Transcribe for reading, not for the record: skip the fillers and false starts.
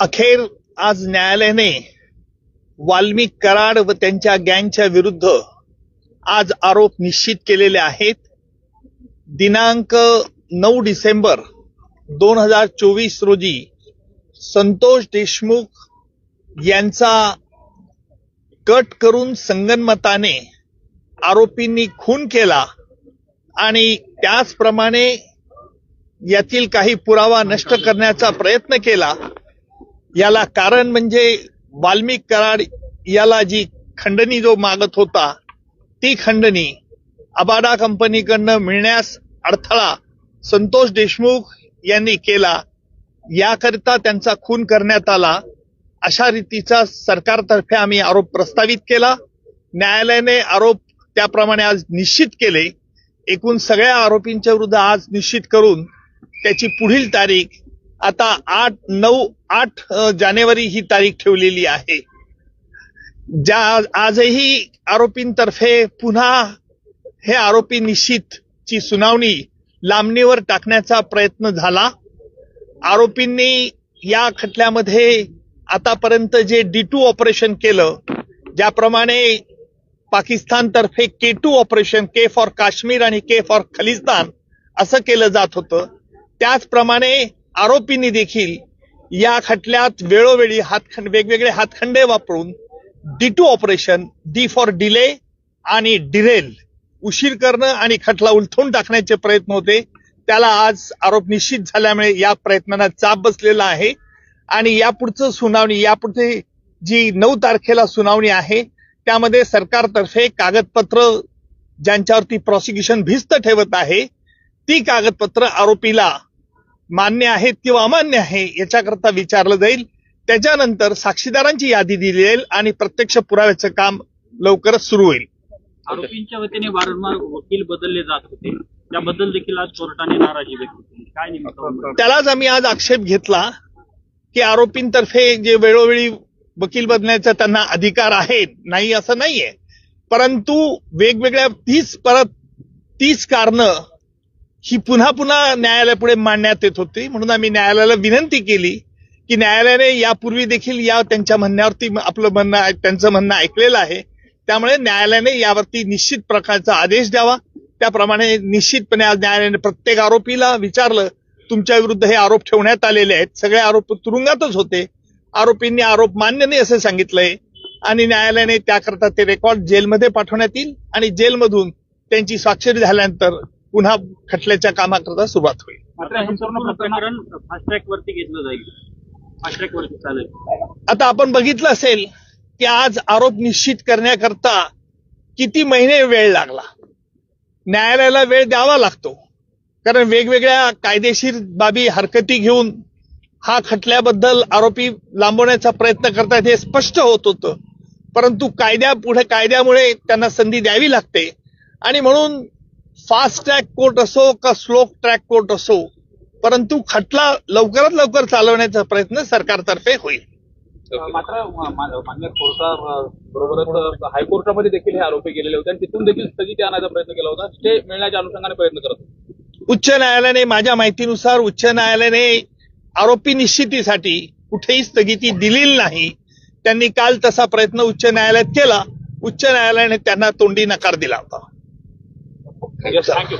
अखेर आज न्यायालयाने वाल्मिक कराड व त्यांच्या गँगच्या विरुद्ध आज आरोप निश्चित केलेले आहेत. दिनांक 9 डिसेंबर 2024 रोजी संतोष देशमुख यांचा कट करून संगनमताने आरोपींनी खून केला आणि त्याचप्रमाणे यातील काही पुरावा नष्ट करण्याचा प्रयत्न केला. याला कारण म्हणजे वाल्मिक कराड याला जी खंडणी जो मागत होता ती खंडणी अबाडा कंपनीकडनं मिळण्यास अडथळा संतोष देशमुख यांनी केला. याकरिता त्यांचा खून करण्यात आला. अशा रीतीचा सरकारतर्फे आम्ही आरोप प्रस्तावित केला. न्यायालयाने आरोप त्याप्रमाणे आज निश्चित केले. एकूण सगळ्या आरोपींच्या विरुद्ध आज निश्चित करून त्याची पुढील तारीख आता 8 जानेवारी ही तारीख ठेवलेली आहे. आजही आरोपींतर्फे पुन्हा हे आरोपी निश्चितची सुनावणी लांबणीवर टाकण्याचा प्रयत्न झाला. आरोपींनी या खटल्यामध्ये आतापर्यंत जे D2 ऑपरेशन केलं, ज्याप्रमाणे पाकिस्तानतर्फे K2 operation, K for Kashmir आणि K फॉर खलिस्तान असं केलं जात होतं, त्याचप्रमाणे आरोपींनी देखील या खटल्यात वेळोवेळी वेगवेगळे हातखंडे वापरून D2 operation, D for delay आणि डिरेल, उशीर करणं आणि खटला उलथून टाकण्याचे प्रयत्न होते. त्याला आज आरोप निश्चित झाल्यामुळे या प्रयत्नांना चाप बसलेला आहे आणि यापुढचं सुनावणी, यापुढे जी 9 तारखेला सुनावणी आहे त्यामध्ये सरकारतर्फे कागदपत्र ज्यांच्यावरती प्रॉसिक्युशन भिस्त ठेवत आहे ती कागदपत्र आरोपीला मान्य आहेत किंवा अमान्य आहे याच्याकरता विचारलं जाईल. त्याच्यानंतर साक्षीदारांची यादी दिली जाईल आणि प्रत्यक्ष पुराव्याचं काम लवकरच सुरू होईल. आरोपींच्या वतीने वारंवार वकील बदलले जात होते, त्याबद्दल देखील आज कोर्टाने नाराजी व्यक्त केली. काय नेमकं त्यालाच आम्ही आज आक्षेप घेतला की आरोपींतर्फे जे वेळोवेळी वकील बदलण्याचा त्यांना अधिकार आहे, नाही असं नाहीये, परंतु वेगवेगळ्या 30 कारणं ही पुन्हा पुन्हा न्यायालयापुढे मांडण्यात येत होती. म्हणून आम्ही न्यायालयाला विनंती केली की न्यायालयाने यापूर्वी देखील या त्यांच्या म्हणण्यावरती त्यांचं म्हणणं ऐकलेलं आहे, त्यामुळे न्यायालयाने यावरती निश्चित प्रकारचा आदेश द्यावा. त्याप्रमाणे निश्चितपणे आज न्यायालयाने प्रत्येक आरोपीला विचारलं, तुमच्या विरुद्ध हे आरोप ठेवण्यात आलेले आहेत. सगळे आरोप तुरुंगातच होते. आरोपींनी आरोप मान्य नाही असं सांगितलंय आणि न्यायालयाने त्याकरता ते रेकॉर्ड जेलमध्ये पाठवण्यात येईल आणि जेलमधून त्यांची स्वाक्षरी झाल्यानंतर पुन्हा खटल्याच्या कामाकरता सुरुवात होईल. मात्र हे संपूर्ण प्रकरण फास्ट ट्रॅक वरती घेतलं जाईल, फास्ट ट्रॅक वरती चालेल. आता आपण बघितलं असेल की आज आरोप निश्चित करण्याकरता किती महिने वेळ लागला. न्यायालयाला वेळ द्यावा लागतो कारण वेगवेगळ्या कायदेशीर बाबी हरकती घेऊन हा खटल्याबद्दल आरोपी लांबवण्याचा प्रयत्न करतात हे स्पष्ट होत होतं, परंतु कायद्यामुळे त्यांना संधी द्यावी लागते आणि म्हणून फास्ट ट्रॅक कोर्ट असो का स्लो ट्रॅक कोर्ट असो, परंतु खटला लवकरात लवकर चालवण्याचा प्रयत्न सरकारतर्फे होईल. मात्र मान्य कोर्टाबरोबरच हायकोर्टामध्ये देखील हे आरोपी गेलेले होते आणि तिथून देखील स्थगिती आणायचा प्रयत्न केला होता. स्टे मिळण्याच्या अनुषंगाने प्रयत्न करत होते. उच्च न्यायालयाने, माझ्या माहितीनुसार उच्च न्यायालयाने आरोपी निश्चितीसाठी कुठेही स्थगिती दिलेली नाही. त्यांनी काल तसा प्रयत्न उच्च न्यायालयात केला. उच्च न्यायालयाने त्यांना तोंडी नकार दिला होता. थँक्यू.